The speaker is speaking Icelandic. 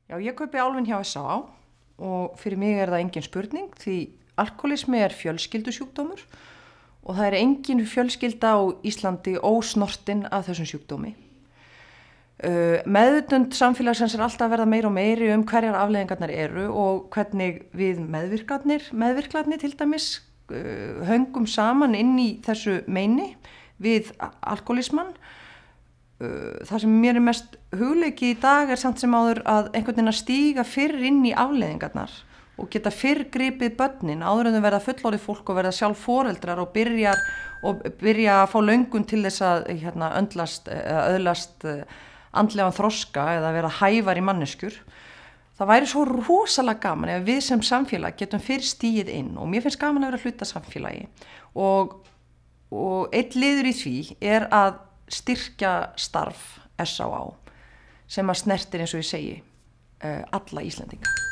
Já, ég kaupi álfinn hjá S.A. og fyrir mig það engin spurning því alkoholismi fjölskyldusjúkdómur og það engin fjölskylda á Íslandi ósnortin af þessum sjúkdómi. Meðvitund samfélagsins alltaf að verða meira og meiri hverjar afleiðingarnar eru og hvernig við meðvirklarnir til dæmis höngum saman inn í þessu meini við alkoholismann. Það sem mér mest hugleiki í dag samt sem áður að einhvern veginn að stíga fyrr inn í afleiðingarnar og geta fyrr gripið börnin áður en þau verða fullorðið fólk og verða sjálf foreldrar og byrja að fá löngun til þess að öðlast andlegan þroska eða vera hæfar í manneskjur. Það væri svo rosalega gaman ef við sem samfélag getum fyrr stigið inn og mér finnst gaman að vera hluta samfélagi og einn liður í því að styrkja starf S.A. sem að snertir eins og ég segi alla Íslendinga.